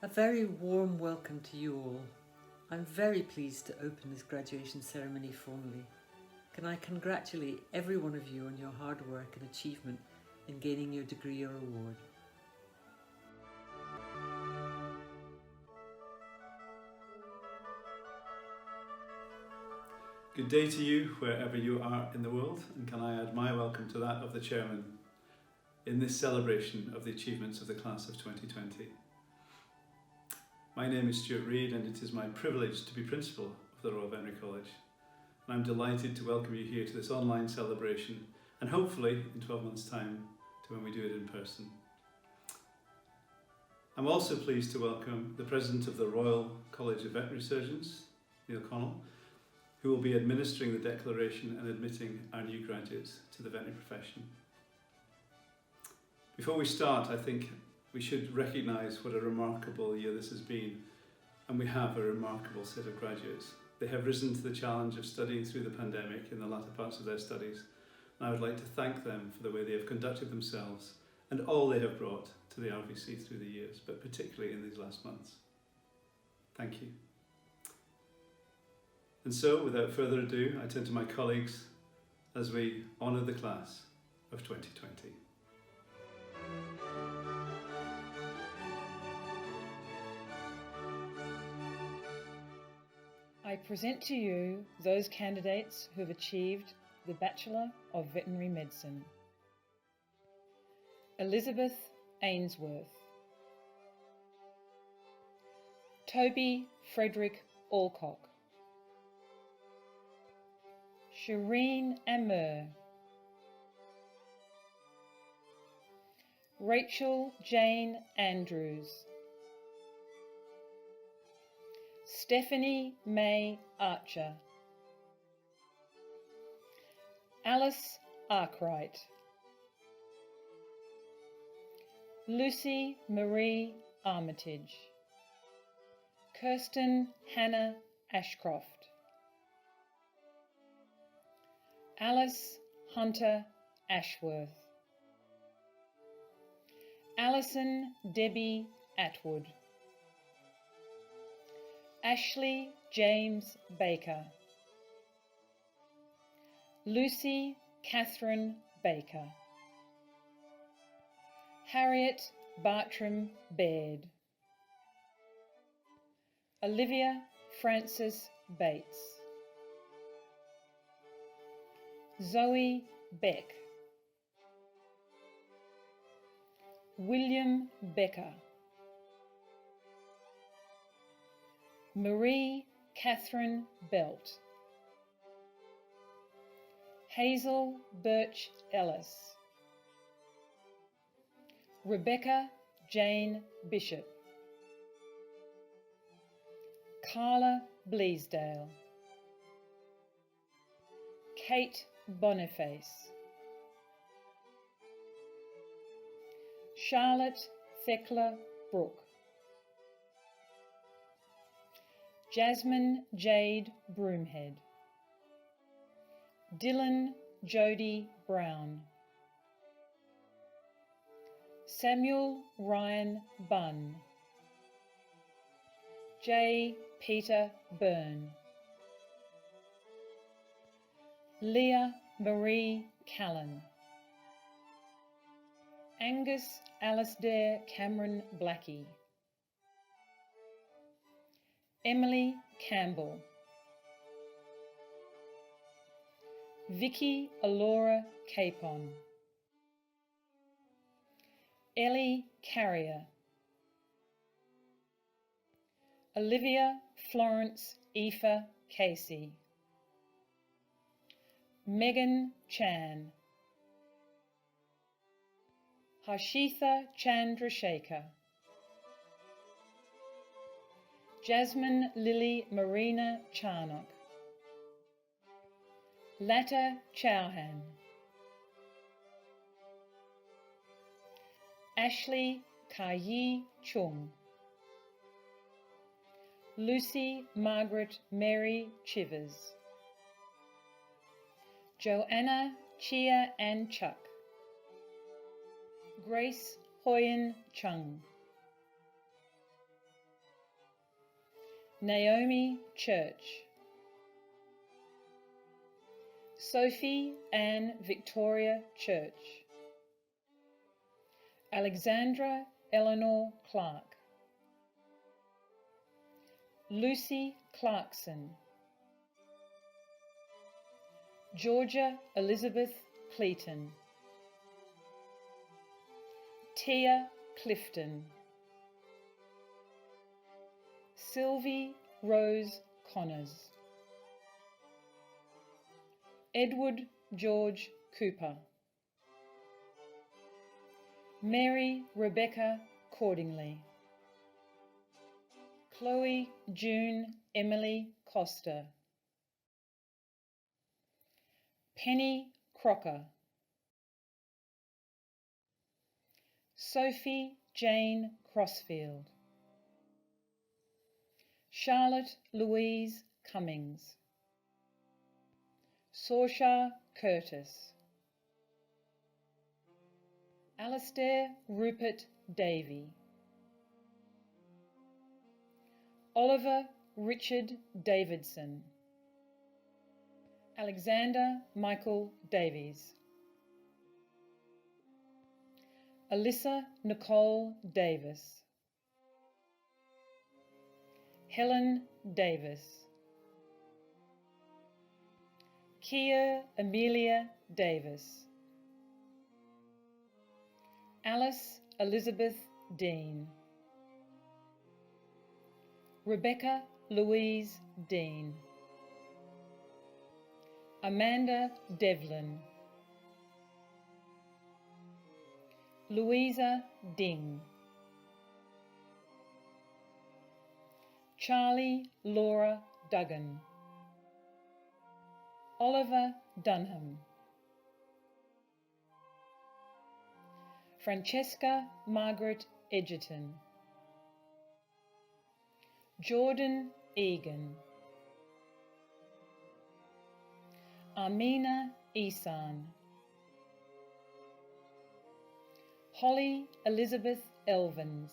A very warm welcome to you all. I'm very pleased to open this graduation ceremony formally. Can I congratulate every one of you on your hard work and achievement in gaining your degree or award. Good day to you wherever you are in the world, and can I add my welcome to that of the Chairman in this celebration of the achievements of the class of 2020. My name is Stuart Reid, and it is my privilege to be Principal of the Royal Veterinary College. And I'm delighted to welcome you here to this online celebration, and hopefully in 12 months' time to when we do it in person. I'm also pleased to welcome the President of the Royal College of Veterinary Surgeons, Niall Connell, who will be administering the declaration and admitting our new graduates to the veterinary profession. Before we start, I think we should recognise what a remarkable year this has been, and we have a remarkable set of graduates. They have risen to the challenge of studying through the pandemic in the latter parts of their studies, and I would like to thank them for the way they have conducted themselves and all they have brought to the RVC through the years, but particularly in these last months. Thank you. And so, without further ado, I turn to my colleagues as we honour the class of 2020. I present to you those candidates who have achieved the Bachelor of Veterinary Medicine. Elizabeth Ainsworth, Toby Frederick Alcock, Shireen Amur, Rachel Jane Andrews, Stephanie May Archer, Alice Arkwright, Lucy Marie Armitage, Kirsten Hannah Ashcroft, Alice Hunter Ashworth, Alison Debbie Atwood, Ashley James Baker, Lucy Catherine Baker, Harriet Bartram Baird, Olivia Frances Bates, Zoe Beck, William Becker, Marie Catherine Belt, Hazel Birch Ellis, Rebecca Jane Bishop, Carla Bleasdale, Kate Boniface, Charlotte Thekla Brooke, Jasmine Jade Broomhead, Dylan Jody Brown, Samuel Ryan Bunn, J. Peter Byrne, Leah Marie Callan, Angus Alasdair Cameron Blackie, Emily Campbell, Vicky Alora Capon, Ellie Carrier, Olivia Florence Aoife Casey, Megan Chan, Harshitha Chandrasekhar, Jasmine Lily Marina Charnock, Lata Chauhan, Ashley Kayi Chung, Lucy Margaret Mary Chivers, Joanna Chia Ann Chuck, Grace Hoyen Chung, Naomi Church, Sophie Ann Victoria Church, Alexandra Eleanor Clark, Lucy Clarkson, Georgia Elizabeth Cleaton, Tia Clifton, Sylvie Rose Connors, Edward George Cooper, Mary Rebecca Cordingley, Chloe June Emily Costa, Penny Crocker, Sophie Jane Crossfield, Charlotte Louise Cummings, Saoirse Curtis, Alastair Rupert Davey, Oliver Richard Davidson, Alexander Michael Davies, Alyssa Nicole Davis, Helen Davis, Kia Amelia Davis, Alice Elizabeth Dean, Rebecca Louise Dean, Amanda Devlin, Louisa Ding, Charlie Laura Duggan, Oliver Dunham, Francesca Margaret Edgerton, Jordan Egan, Armina Isan, Holly Elizabeth Elvins,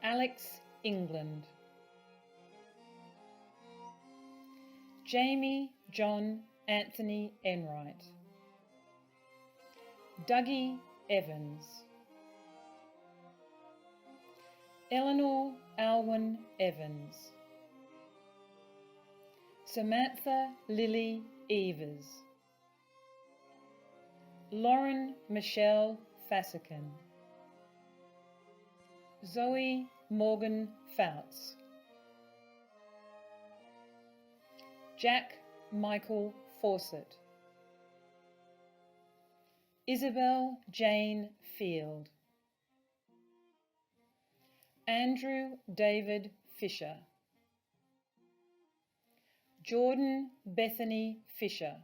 Alex England, Jamie John Anthony Enright, Dougie Evans, Eleanor Alwyn Evans, Samantha Lily Evers, Lauren Michelle Fassican, Zoe Morgan Fouts, Jack Michael Fawcett, Isabel Jane Field, Andrew David Fisher, Jordan Bethany Fisher,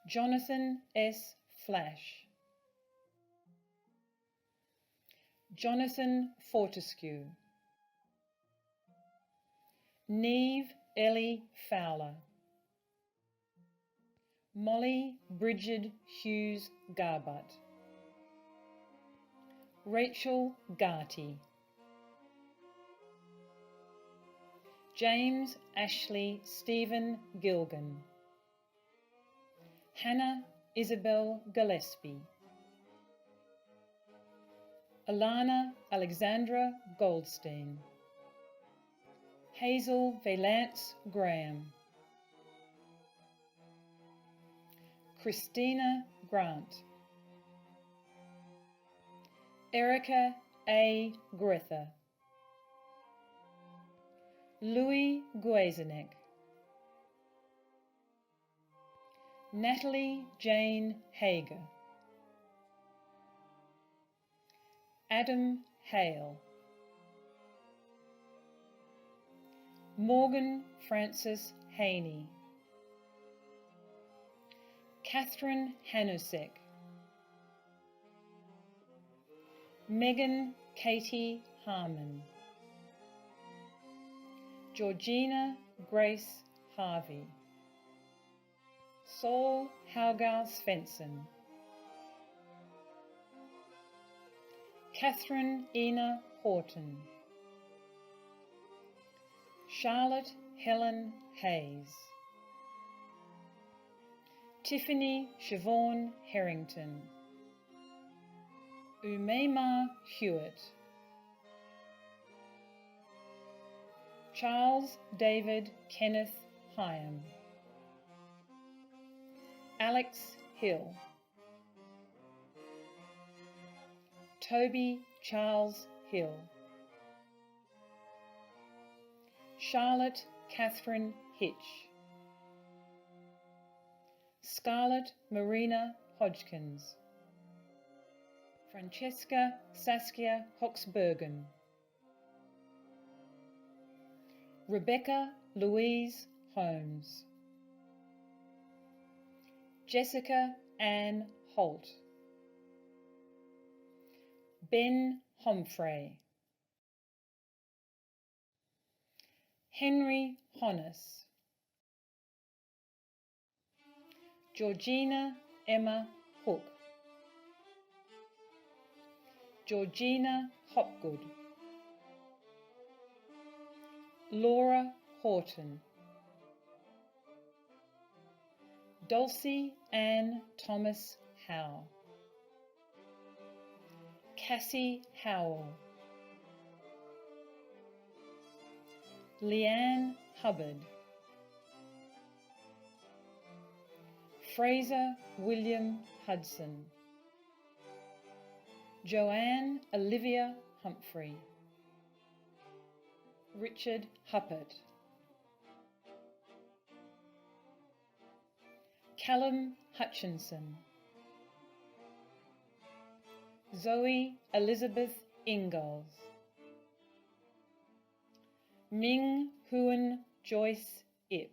Jonathan S. Flash, Jonathan Fortescue, Neve Ellie Fowler, Molly Bridget Hughes Garbutt, Rachel Garty, James Ashley Stephen Gilgan, Hannah Isabel Gillespie, Alana Alexandra Goldstein, Hazel Valance Graham, Christina Grant, Erica A. Grether, Louis Guazanek, Natalie Jane Hager, Adam Hale, Morgan Francis Haney, Catherine Hanusek, Megan Katie Harmon, Georgina Grace Harvey, Saul Haugar Svensson, Catherine Ina Horton, Charlotte Helen Hayes, Tiffany Siobhan Harrington, Umaima Hewitt, Charles David Kenneth Hyam, Alex Hill, Toby Charles Hill, Charlotte Catherine Hitch, Scarlett Marina Hodgkins, Francesca Saskia Hoxbergen, Rebecca Louise Holmes, Jessica Ann Holt, Ben Homfrey, Henry Honnis, Georgina Emma Hook, Georgina Hopgood, Laura Horton, Dulcie Ann Thomas Howe, Cassie Howell, Leanne Hubbard, Fraser William Hudson, Joanne Olivia Humphrey, Richard Huppert, Callum Hutchinson, Zoe Elizabeth Ingalls, Ming Huan Joyce Ip,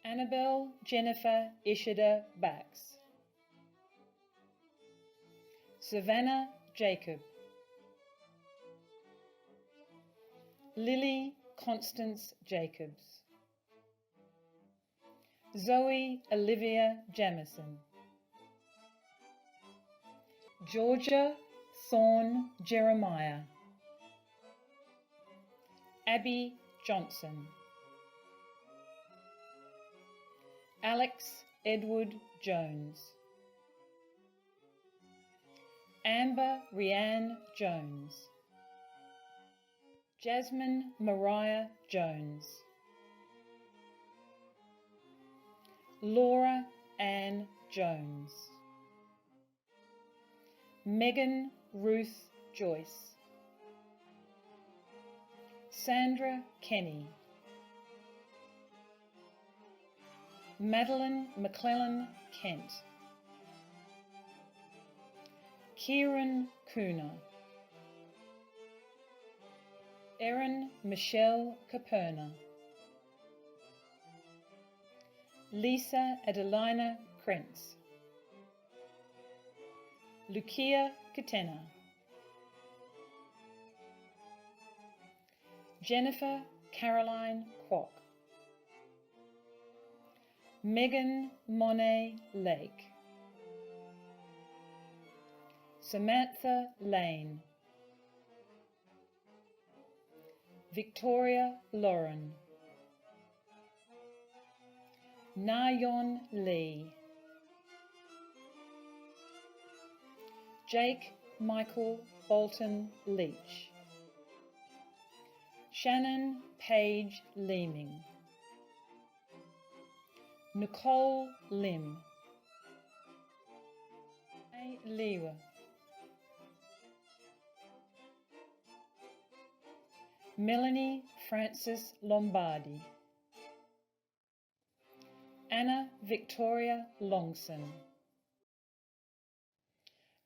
Annabelle Jennifer Ishida Bax, Savannah Jacob, Lily Constance Jacobs, Zoe Olivia Jamison, Georgia Thorne Jeremiah, Abby Johnson, Alex Edward Jones, Amber Rianne Jones, Jasmine Mariah Jones, Laura Ann Jones, Megan Ruth Joyce, Sandra Kenny, Madeline McClellan Kent, Kieran Cooner, Erin Michelle Caperna, Lisa Adelina Krentz, Lucia Katena, Jennifer Caroline Kwok, Megan Monet Lake, Samantha Lane, Victoria Lauren, Nayon Lee, Jake Michael Bolton Leach, Shannon Page Leeming, Nicole Lim, Lewa, Melanie Frances Lombardi, Anna Victoria Longson,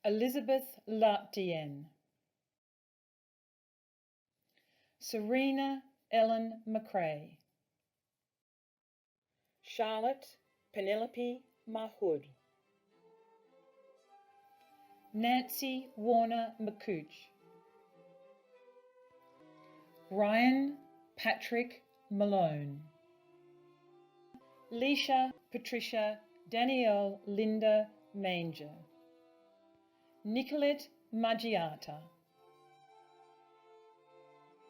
Elizabeth Lartien, Serena Ellen McRae, Charlotte Penelope Mahood, Nancy Warner McCooch, Ryan Patrick Malone, Leisha Patricia Danielle Linda Manger, Nicolette Maggiata.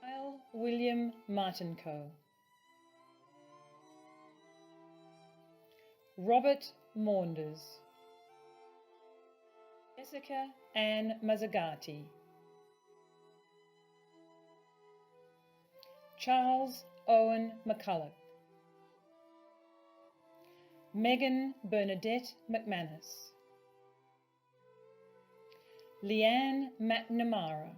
Niall William Martincoe. Robert Maunders. Jessica Ann Mazzagati. Charles Owen McCulloch. Megan Bernadette McManus. Leanne McNamara.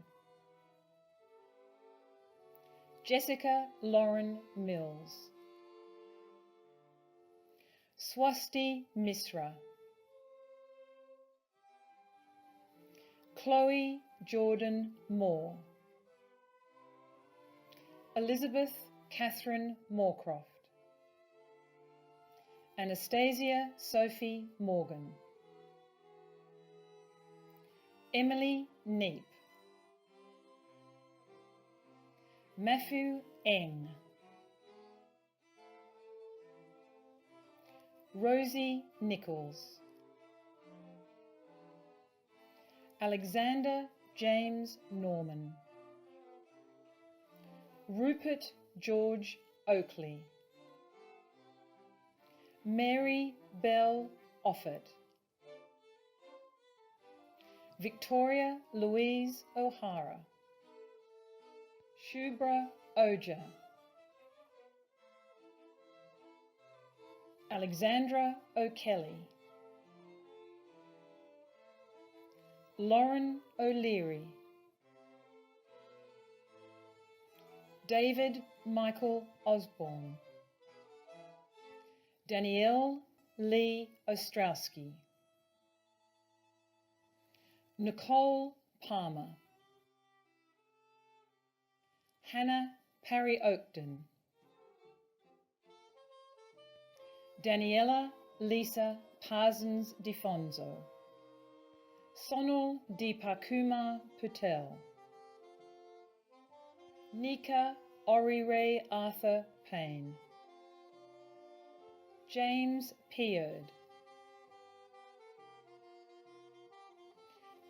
Jessica Lauren Mills. Swasti Misra. Chloe Jordan Moore. Elizabeth Catherine Moorcroft. Anastasia Sophie Morgan. Emily Neep. Matthew Eng. Rosie Nichols. Alexander James Norman. Rupert George Oakley. Mary Bell Offord. Victoria Louise O'Hara. Shubra Oja. Alexandra O'Kelly. Lauren O'Leary. David Michael Osborne. Danielle Lee Ostrowski. Nicole Palmer. Hannah Parry Oakden. Daniela Lisa Parsons DiFonso. Sonal Deepakumar Patel. Nika Orire Arthur Payne. James Peard.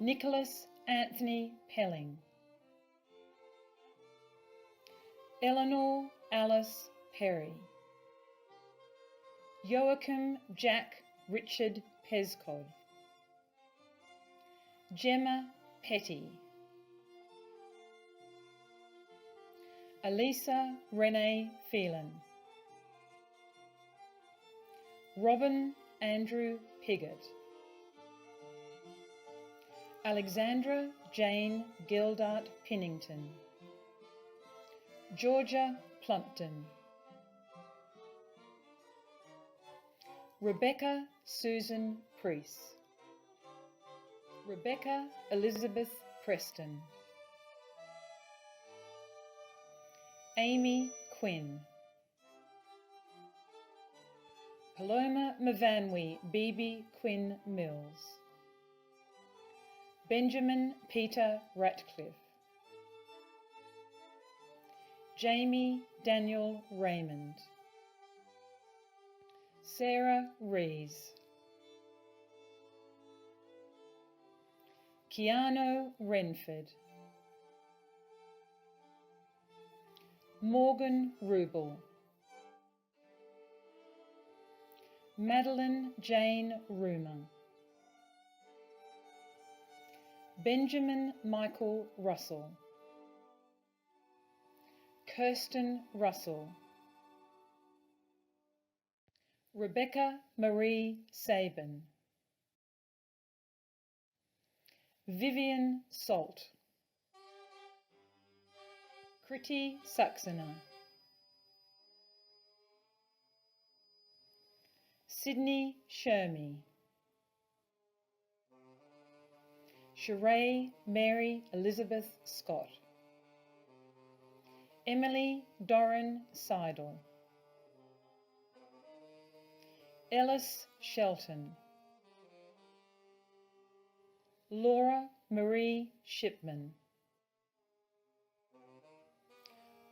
Nicholas Anthony Pelling. Eleanor Alice Perry. Joachim Jack Richard Pescod. Gemma Petty. Elisa Renee Phelan. Robin Andrew Piggott. Alexandra Jane Gildart Pinnington. Georgia Plumpton. Rebecca Susan Priest. Rebecca Elizabeth Preston. Amy Quinn. Paloma Mavanwi Beebe Quinn Mills. Benjamin Peter Ratcliffe. Jamie Daniel Raymond. Sarah Rees. Keanu Renford. Morgan Rubel. Madeline Jane Rumer. Benjamin Michael Russell. Kirsten Russell. Rebecca Marie Sabin. Vivian Salt. Kriti Saxena. Sydney Shermy. Sheree Mary Elizabeth Scott. Emily Doran Seidel. Ellis Shelton. Laura Marie Shipman.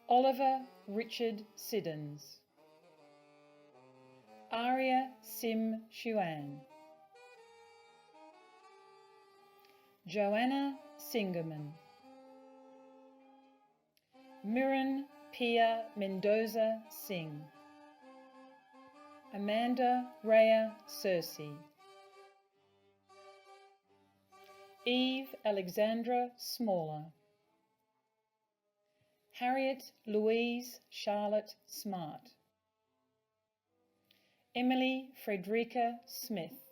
Oliver Richard Siddons. Aria Sim Shuan. Joanna Singerman, Mirren Pia Mendoza Singh, Amanda Rhea Cersei, Eve Alexandra Smaller, Harriet Louise Charlotte Smart, Emily Frederica Smith,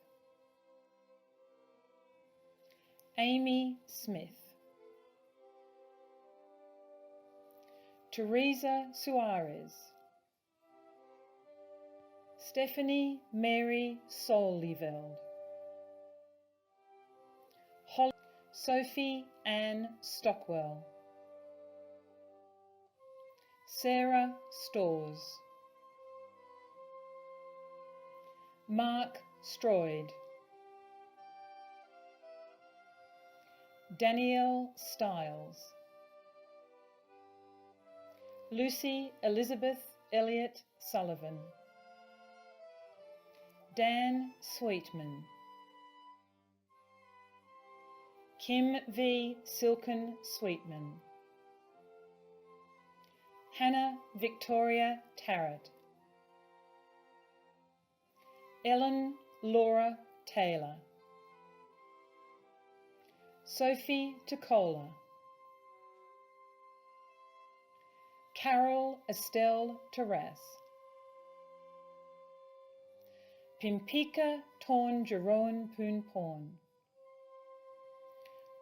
Amy Smith, Teresa Suarez, Stephanie Mary Soliveld, Sophie Ann Stockwell, Sarah Storrs, Mark Stroyd, Danielle Stiles, Lucy Elizabeth Elliott Sullivan, Dan Sweetman, Kim V. Silken Sweetman, Hannah Victoria Tarrant, Ellen Laura Taylor, Sophie Tocola, Carol Estelle Taras, Pimpika Torn Jerome Poon Porn,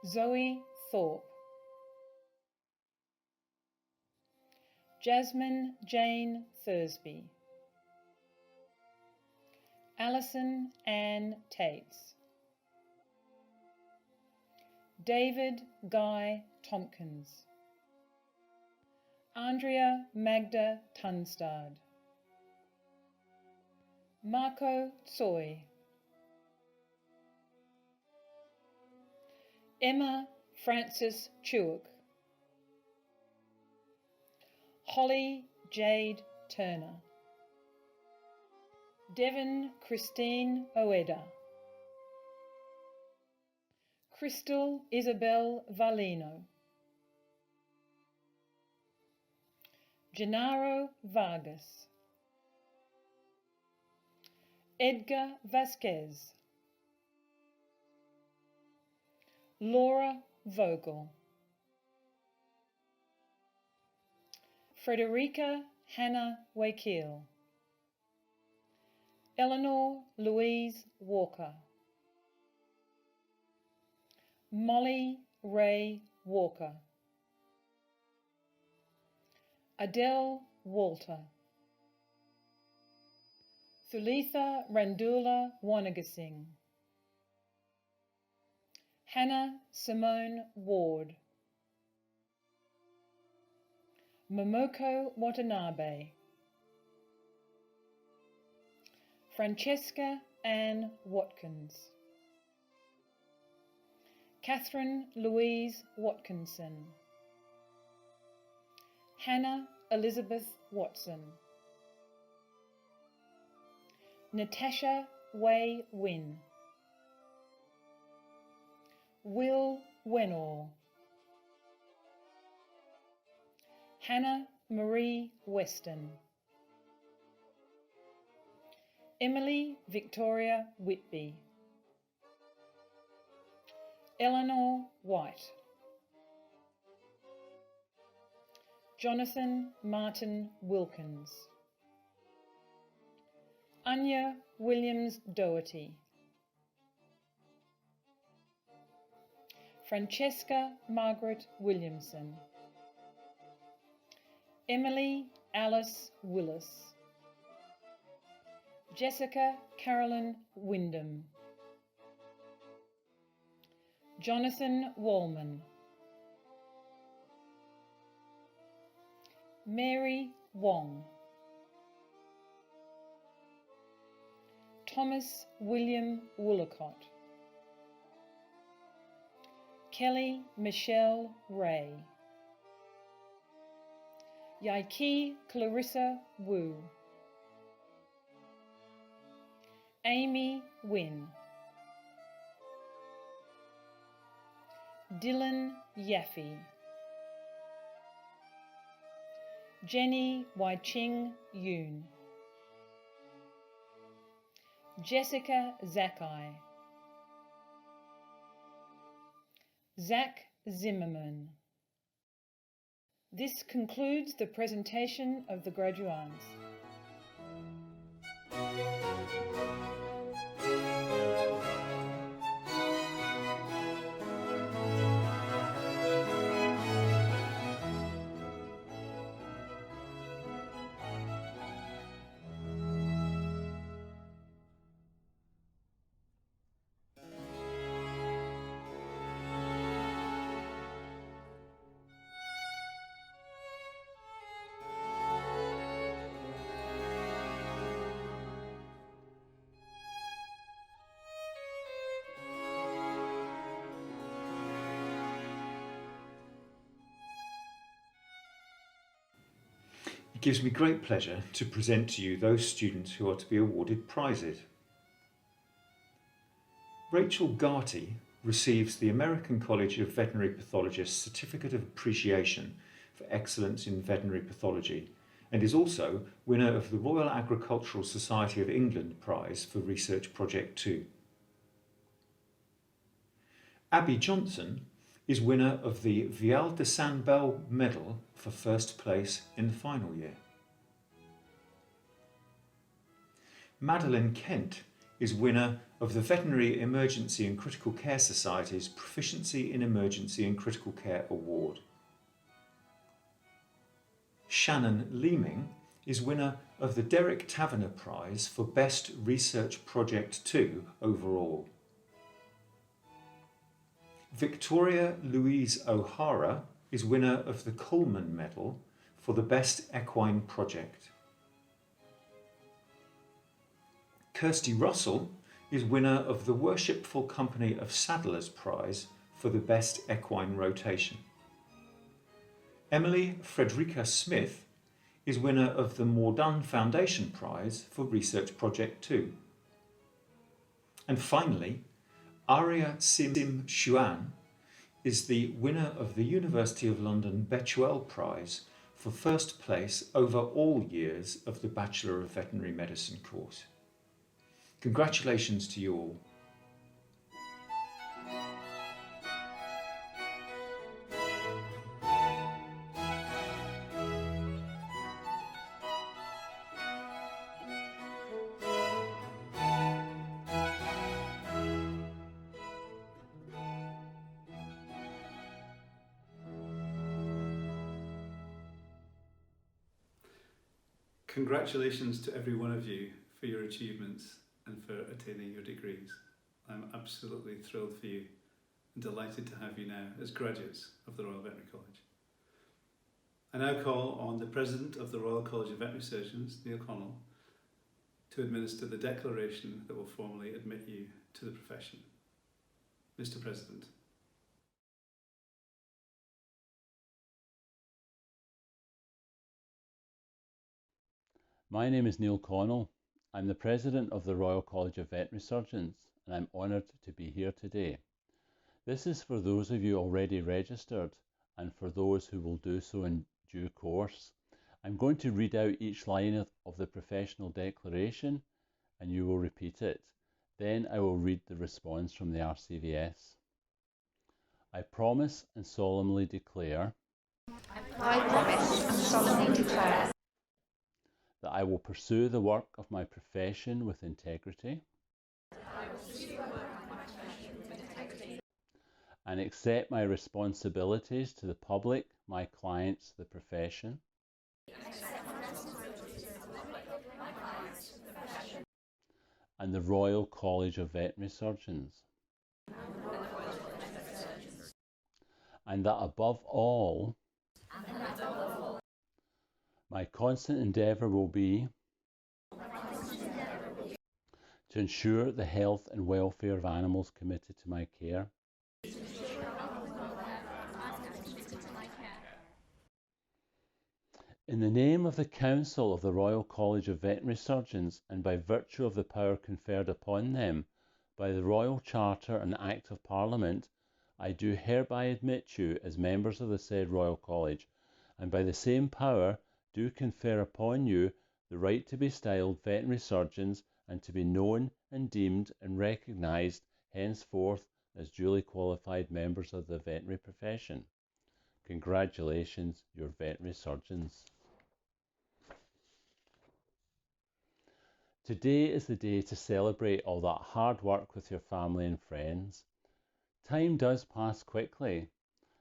Zoe Thorpe, Jasmine Jane Thursby, Alison Ann Tates, David Guy Tompkins, Andrea Magda Tunstad, Marco Tsoi, Emma Frances Chewok, Holly Jade Turner, Devon Christine Oeda, Crystal Isabel Valino, Gennaro Vargas, Edgar Vasquez, Laura Vogel, Frederica Hannah Wakeel, Eleanor Louise Walker, Molly Ray Walker, Adele Walter, Thulitha Randula Wanagasing, Hannah Simone Ward, Momoko Watanabe, Francesca Ann Watkins, Catherine Louise Watkinson, Hannah Elizabeth Watson, Natasha Wei Wynne, Will Wenor, Hannah Marie Weston, Emily Victoria Whitby, Eleanor White, Jonathan Martin Wilkins, Anya Williams Doherty, Francesca Margaret Williamson, Emily Alice Willis, Jessica Carolyn Wyndham, Jonathan Wallman, Mary Wong, Thomas William Woolacott, Kelly Michelle Ray, Yaiki Clarissa Wu, Amy Wynne, Dylan Yaffe, Jenny Wai-Ching Yoon, Jessica Zakai, Zach Zimmerman. This concludes the presentation of the Graduands. It gives me great pleasure to present to you those students who are to be awarded prizes. Rachel Garty receives the American College of Veterinary Pathologists Certificate of Appreciation for Excellence in Veterinary Pathology and is also winner of the Royal Agricultural Society of England Prize for Research Project 2. Abby Johnson is winner of the Vial de San Bel Medal for first place in the final year. Madeline Kent is winner of the Veterinary Emergency and Critical Care Society's Proficiency in Emergency and Critical Care Award. Shannon Leeming is winner of the Derek Taverner Prize for Best Research Project 2 overall. Victoria Louise O'Hara is winner of the Coleman Medal for the Best Equine Project. Kirsty Russell is winner of the Worshipful Company of Saddlers Prize for the Best Equine Rotation. Emily Frederica Smith is winner of the Mordun Foundation Prize for Research Project 2. And finally, Arya Sim Xuan is the winner of the University of London Bechuel Prize for first place over all years of the Bachelor of Veterinary Medicine course. Congratulations to you all. Congratulations to every one of you for your achievements and for attaining your degrees. I'm absolutely thrilled for you and delighted to have you now as graduates of the Royal Veterinary College. I now call on the President of the Royal College of Veterinary Surgeons, Niall, to administer the declaration that will formally admit you to the profession. Mr. President. My name is Niall Connell. I'm the President of the Royal College of Veterinary Surgeons and I'm honoured to be here today. This is for those of you already registered and for those who will do so in due course. I'm going to read out each line of the professional declaration and you will repeat it. Then I will read the response from the RCVS. I promise and solemnly declare I promise and solemnly declare that I will pursue the work of my profession with integrity and accept my responsibilities to the public, my clients, the profession, and the Royal College of Veterinary Surgeons, and that above all, my constant endeavour will be to ensure the health and welfare of animals committed to my care, in the name of the Council of the Royal College of Veterinary Surgeons and by virtue of the power conferred upon them by the Royal Charter and Act of Parliament, I do hereby admit you as members of the said Royal College, and by the same power do confer upon you the right to be styled veterinary surgeons and to be known and deemed and recognised henceforth as duly qualified members of the veterinary profession. Congratulations, your veterinary surgeons. Today is the day to celebrate all that hard work with your family and friends. Time does pass quickly.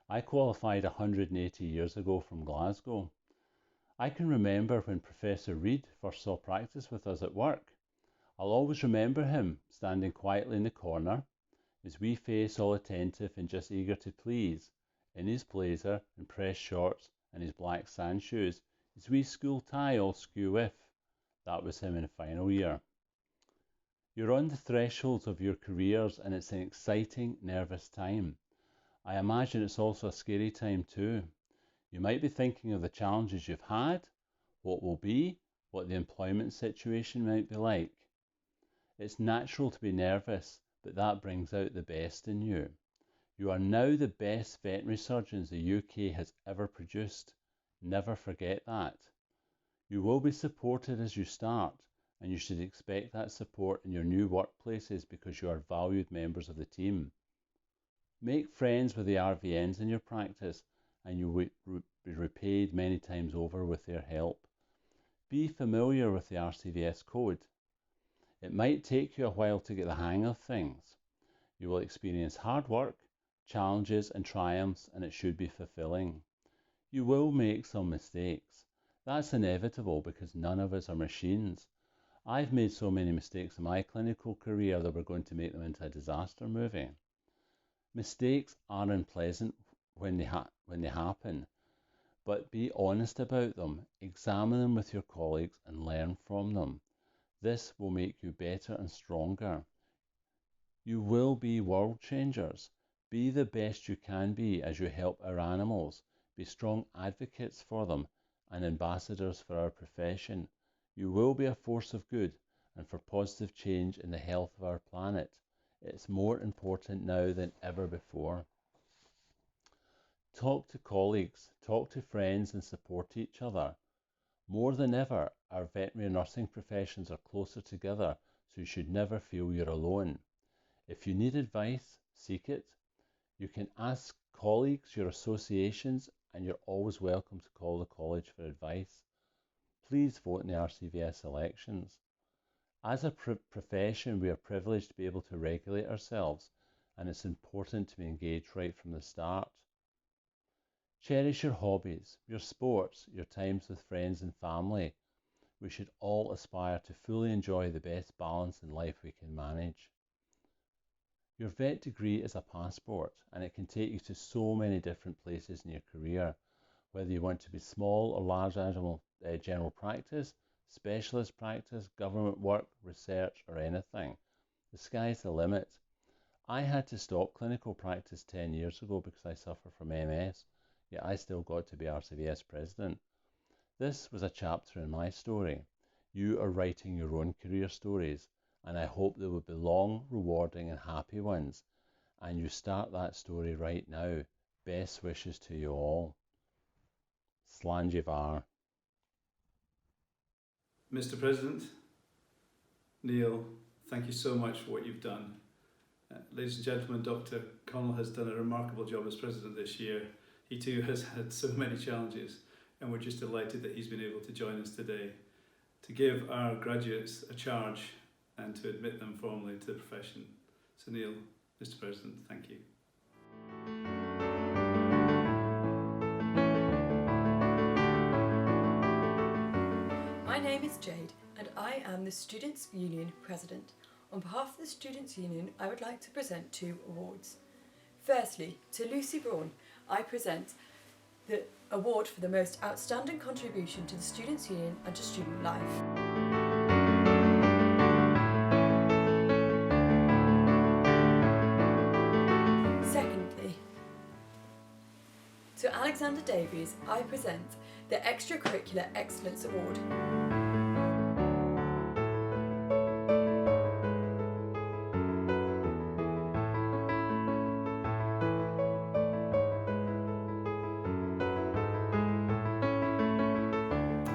I qualified 180 years ago from Glasgow. I can remember when Professor Reid first saw practice with us at work. I'll always remember him standing quietly in the corner, his wee face all attentive and just eager to please, in his blazer and press shorts and his black sand shoes, his wee school tie all skew with. That was him in final year. You're on the thresholds of your careers and it's an exciting, nervous time. I imagine it's also a scary time too. You might be thinking of the challenges you've had, what will be, what the employment situation might be like. It's natural to be nervous, but that brings out the best in you. You are now the best veterinary surgeons the UK has ever produced. Never forget that. You will be supported as you start, and you should expect that support in your new workplaces because you are valued members of the team. Make friends with the RVNs in your practice, and you will be repaid many times over with their help. Be familiar with the RCVS code. It might take you a while to get the hang of things. You will experience hard work, challenges and triumphs, and it should be fulfilling. You will make some mistakes. That's inevitable because none of us are machines. I've made so many mistakes in my clinical career that we're going to make them into a disaster movie. Mistakes are unpleasant when they happen, but be honest about them, examine them with your colleagues and learn from them. This will make you better and stronger. You will be world changers. Be the best you can be as you help our animals. Be strong advocates for them and ambassadors for our profession. You will be a force of good and for positive change in the health of our planet. It's more important now than ever before. Talk to colleagues, talk to friends and support each other. More than ever, our veterinary nursing professions are closer together, so you should never feel you're alone. If you need advice, seek it. You can ask colleagues, your associations, and you're always welcome to call the college for advice. Please vote in the RCVS elections. As a profession, we are privileged to be able to regulate ourselves, and it's important to be engaged right from the start. Cherish your hobbies, your sports, your times with friends and family. We should all aspire to fully enjoy the best balance in life we can manage. Your vet degree is a passport, and it can take you to so many different places in your career, whether you want to be small or large animal general practice, specialist practice, government work, research, or anything. The sky's the limit. I had to stop clinical practice 10 years ago because I suffer from MS, yet I still got to be RCVS president. This was a chapter in my story. You are writing your own career stories, and I hope they will be long, rewarding, and happy ones. And you start that story right now. Best wishes to you all. Slanjivar. Mr. President, Niall, thank you so much for what you've done. Ladies and gentlemen, Dr. Connell has done a remarkable job as president this year. He too has had so many challenges, and we're just delighted that he's been able to join us today to give our graduates a charge and to admit them formally to the profession. So Niall, Mr. President, thank you. My name is Jade and I am the Students' Union President. On behalf of the Students' Union, I would like to present 2 awards. Firstly, to Lucy Braun, I present the award for the most outstanding contribution to the Students' Union and to student life. Secondly, to Alexander Davies, I present the Extracurricular Excellence Award.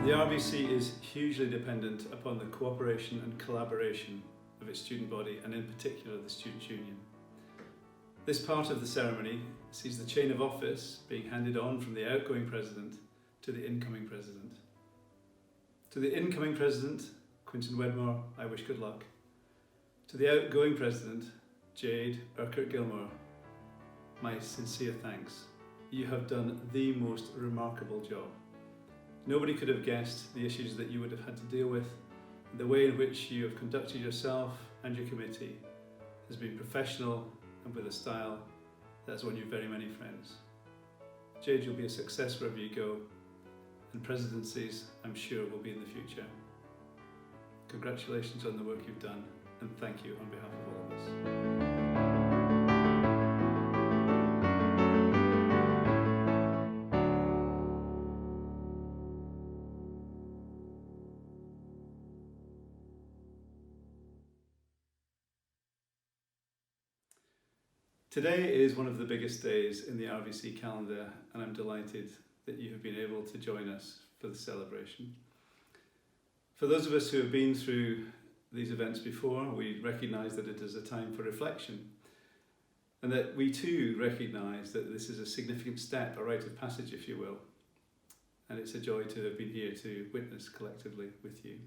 The RVC is hugely dependent upon the cooperation and collaboration of its student body, and in particular the Students' Union. This part of the ceremony sees the chain of office being handed on from the outgoing president to the incoming president. To the incoming president, Quentin Wedmore, I wish good luck. To the outgoing president, Jade, Urquhart-Gilmore, my sincere thanks. You have done the most remarkable job. Nobody could have guessed the issues that you would have had to deal with. The way in which you have conducted yourself and your committee has been professional and with a style that has won you very many friends. Jade, you'll be a success wherever you go, and presidencies, I'm sure, will be in the future. Congratulations on the work you've done, and thank you on behalf of all of us. Today is one of the biggest days in the RVC calendar, and I'm delighted that you have been able to join us for the celebration. For those of us who have been through these events before, we recognise that it is a time for reflection, and that we too recognise that this is a significant step, a rite of passage if you will, and it's a joy to have been here to witness collectively with you.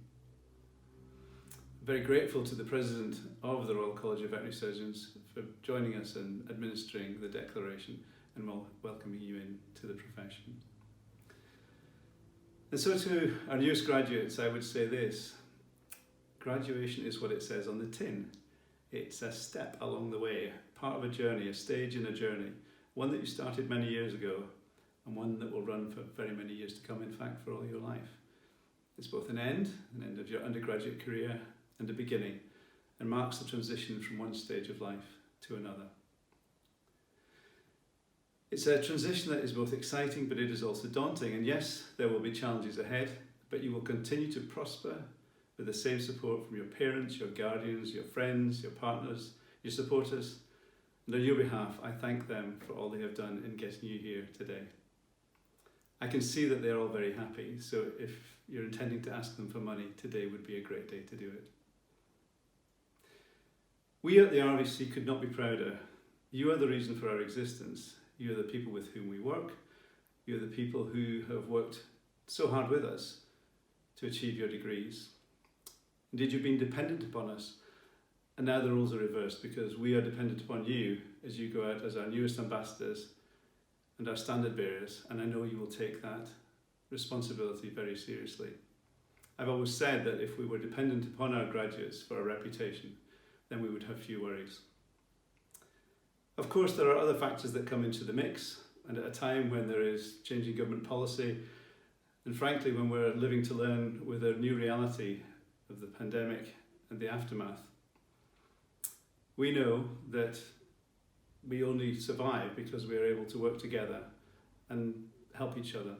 Very grateful to the President of the Royal College of Veterinary Surgeons for joining us and administering the declaration and welcoming you into the profession. And so to our newest graduates, I would say this: graduation is what it says on the tin. It's a step along the way, part of a journey, a stage in a journey, one that you started many years ago and one that will run for very many years to come, in fact, for all your life. It's both an end of your undergraduate career, and a beginning, and marks the transition from one stage of life to another. It's a transition that is both exciting, but it is also daunting, and yes, there will be challenges ahead, but you will continue to prosper with the same support from your parents, your guardians, your friends, your partners, your supporters, and on your behalf, I thank them for all they have done in getting you here today. I can see that they're all very happy, so if you're intending to ask them for money, today would be a great day to do it. We at the RVC could not be prouder. You are the reason for our existence. You are the people with whom we work. You are the people who have worked so hard with us to achieve your degrees. Indeed, you've been dependent upon us, and now the roles are reversed because we are dependent upon you as you go out as our newest ambassadors and our standard bearers, and I know you will take that responsibility very seriously. I've always said that if we were dependent upon our graduates for our reputation, then we would have few worries. Of course, there are other factors that come into the mix, and at a time when there is changing government policy, and frankly, when we're living to learn with a new reality of the pandemic and the aftermath, we know that we only survive because we are able to work together and help each other.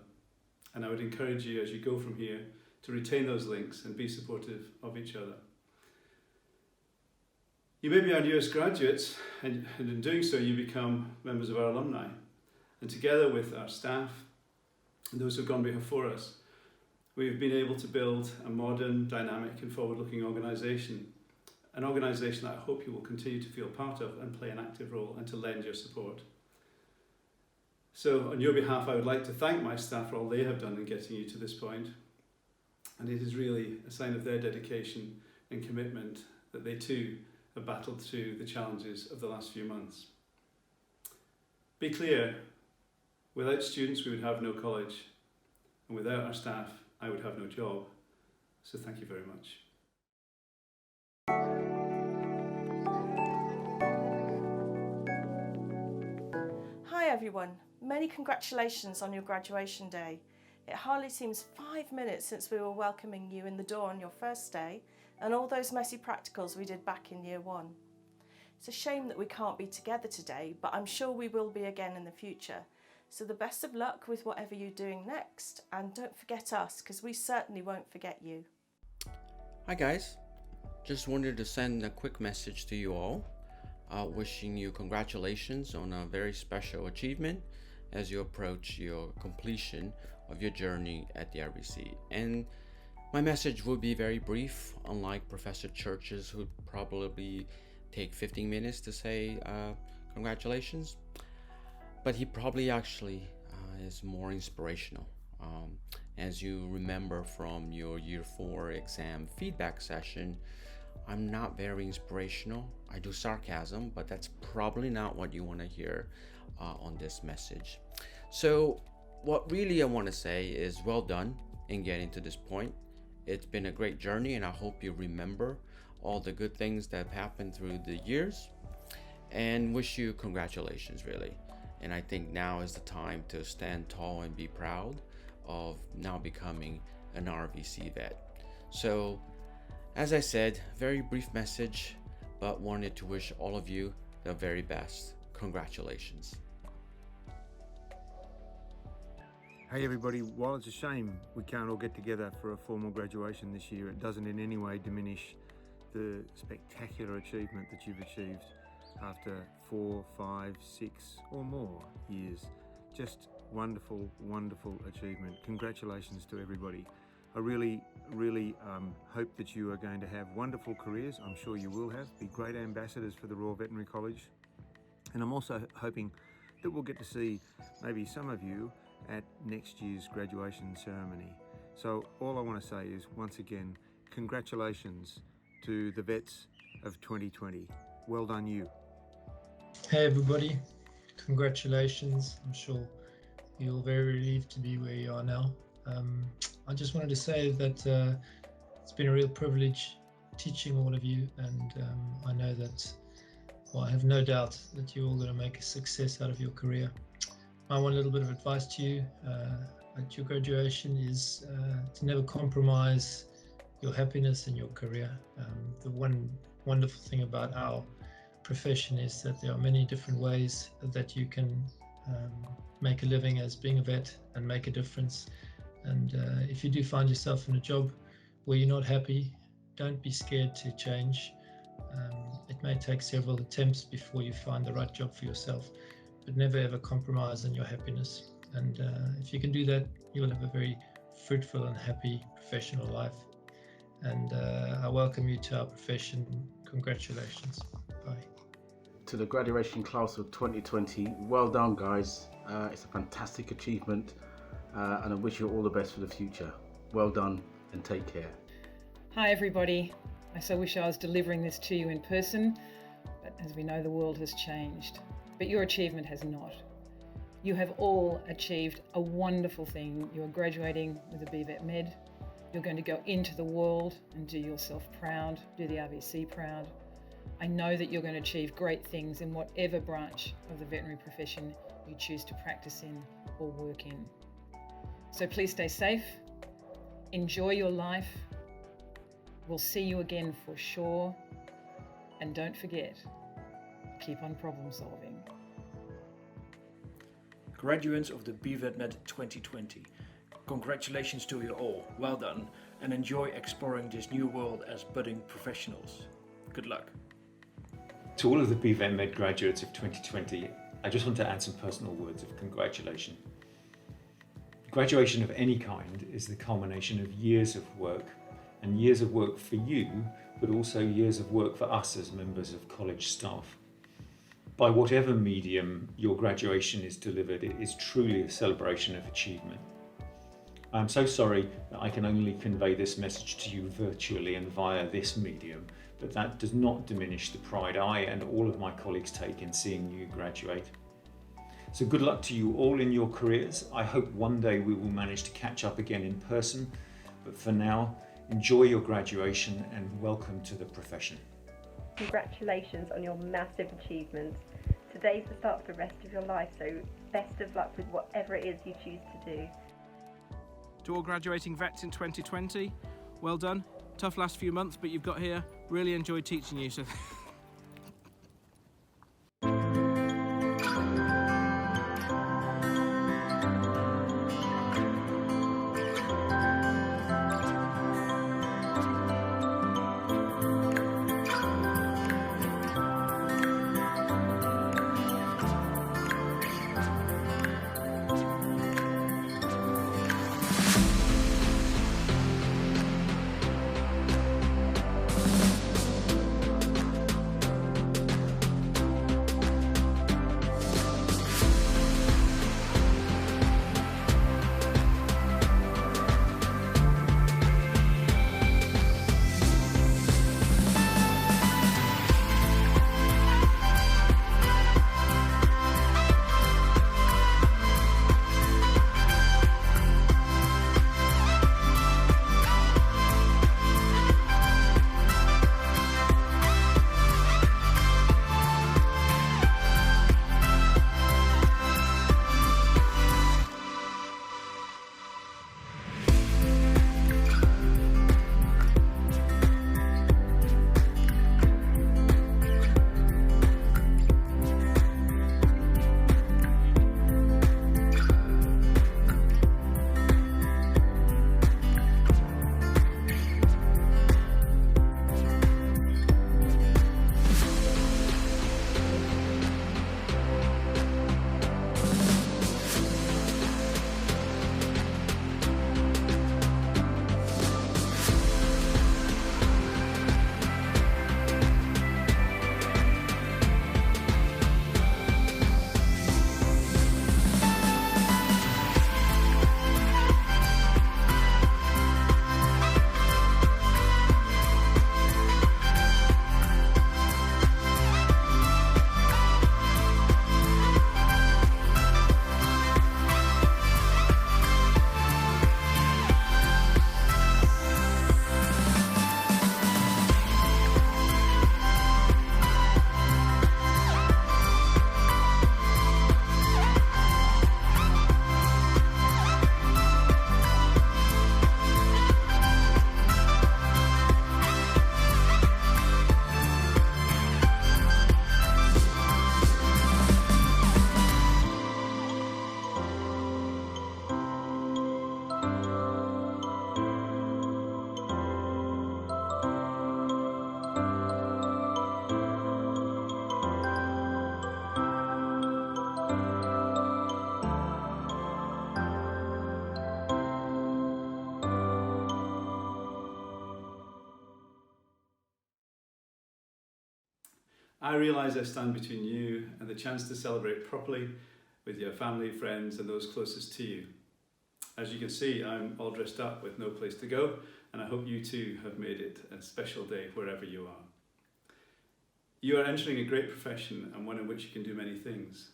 And I would encourage you as you go from here to retain those links and be supportive of each other. You may be our newest graduates, and in doing so you become members of our alumni. And together with our staff and those who have gone before us, we've been able to build a modern, dynamic and forward-looking organisation. An organisation that I hope you will continue to feel part of and play an active role and to lend your support. So on your behalf, I would like to thank my staff for all they have done in getting you to this point. And it is really a sign of their dedication and commitment that they too have battled through the challenges of the last few months. Be clear, without students we would have no college, and without our staff I would have no job. So thank you very much. Hi everyone, many congratulations on your graduation day. It hardly seems 5 minutes since we were welcoming you in the door on your first day and all those messy practicals we did back in year 1. It's a shame that we can't be together today, but I'm sure we will be again in the future. So the best of luck with whatever you're doing next, and don't forget us, because we certainly won't forget you. Hi guys, just wanted to send a quick message to you all, wishing you congratulations on a very special achievement as you approach your completion of your journey at the RVC. And my message will be very brief, unlike Professor Church's, who'd probably take 15 minutes to say congratulations. But he probably actually is more inspirational. As you remember from your Year 4 exam feedback session, I'm not very inspirational. I do sarcasm, but that's probably not what you want to hear on this message. So what really I want to say is well done in getting to this point. It's been a great journey, and I hope you remember all the good things that have happened through the years, and wish you congratulations, really. And I think now is the time to stand tall and be proud of now becoming an RVC vet. So, as I said, very brief message, but wanted to wish all of you the very best. Congratulations. Hey everybody, while it's a shame we can't all get together for a formal graduation this year, it doesn't in any way diminish the spectacular achievement that you've achieved after 4, 5, 6 or more years. Just wonderful, wonderful achievement. Congratulations to everybody. I really hope that you are going to have wonderful careers. I'm sure you will have. Be great ambassadors for the Royal Veterinary College. And I'm also hoping that we'll get to see maybe some of you at next year's graduation ceremony. So all I want to say is, once again, congratulations to the vets of 2020. Well done you. Hey everybody, congratulations. I'm sure you're all very relieved to be where you are now. I just wanted to say that it's been a real privilege teaching all of you, and I know that, well, I have no doubt that you're all going to make a success out of your career. My one little bit of advice to you at your graduation is to never compromise your happiness in your career. The one wonderful thing about our profession is that there are many different ways that you can make a living as being a vet and make a difference. And if you do find yourself in a job where you're not happy, don't be scared to change. It may take several attempts before you find the right job for yourself, but never ever compromise on your happiness. And if you can do that, you will have a very fruitful and happy professional life. And I welcome you to our profession. Congratulations. Bye. To the graduation class of 2020, well done guys. It's a fantastic achievement, and I wish you all the best for the future. Well done and take care. Hi everybody. I so wish I was delivering this to you in person, but as we know, the world has changed. But your achievement has not. You have all achieved a wonderful thing. You are graduating with a BVetMed. You're going to go into the world and do yourself proud, do the RVC proud. I know that you're going to achieve great things in whatever branch of the veterinary profession you choose to practice in or work in. So please stay safe, enjoy your life. We'll see you again for sure. And don't forget, keep on problem solving. Graduates of the BVetMed 2020, congratulations to you all, well done, and enjoy exploring this new world as budding professionals. Good luck. To all of the BVetMed graduates of 2020, I just want to add some personal words of congratulation. Graduation of any kind is the culmination of years of work, and years of work for you, but also years of work for us as members of college staff. By whatever medium your graduation is delivered, it is truly a celebration of achievement. I am so sorry that I can only convey this message to you virtually and via this medium, but that does not diminish the pride I and all of my colleagues take in seeing you graduate. So good luck to you all in your careers. I hope one day we will manage to catch up again in person, but for now, enjoy your graduation and welcome to the profession. Congratulations on your massive achievements. Today's the start of the rest of your life, so best of luck with whatever it is you choose to do. To all graduating vets in 2020, well done. Tough last few months, but you've got here. Really enjoyed teaching you, so I realise I stand between you and the chance to celebrate properly with your family, friends and those closest to you. As you can see, I'm all dressed up with no place to go, and I hope you too have made it a special day wherever you are. You are entering a great profession and one in which you can do many things.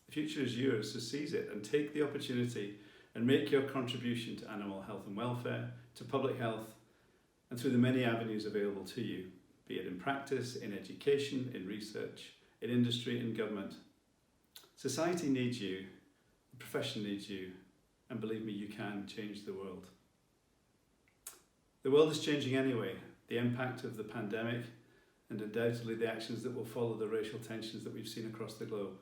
The future is yours, so seize it and take the opportunity and make your contribution to animal health and welfare, to public health, and through the many avenues available to you, be it in practice, in education, in research, in industry, in government. Society needs you, the profession needs you, and believe me, you can change the world. The world is changing anyway. The impact of the pandemic and undoubtedly the actions that will follow the racial tensions that we've seen across the globe.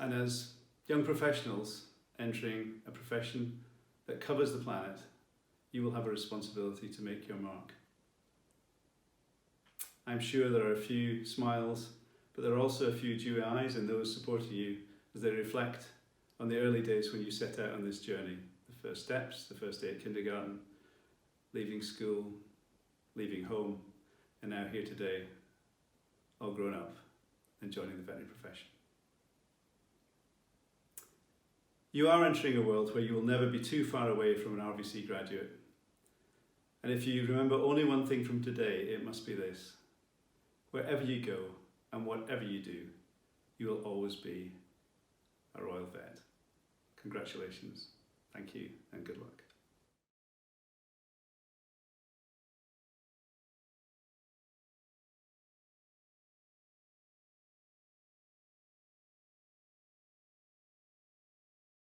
And as young professionals entering a profession that covers the planet, you will have a responsibility to make your mark. I'm sure there are a few smiles, but there are also a few dewy eyes in those supporting you as they reflect on the early days when you set out on this journey. The first steps, the first day at kindergarten, leaving school, leaving home, and now here today, all grown up and joining the veterinary profession. You are entering a world where you will never be too far away from an RVC graduate. And if you remember only one thing from today, it must be this: wherever you go and whatever you do, you will always be a royal vet. Congratulations, thank you, and good luck.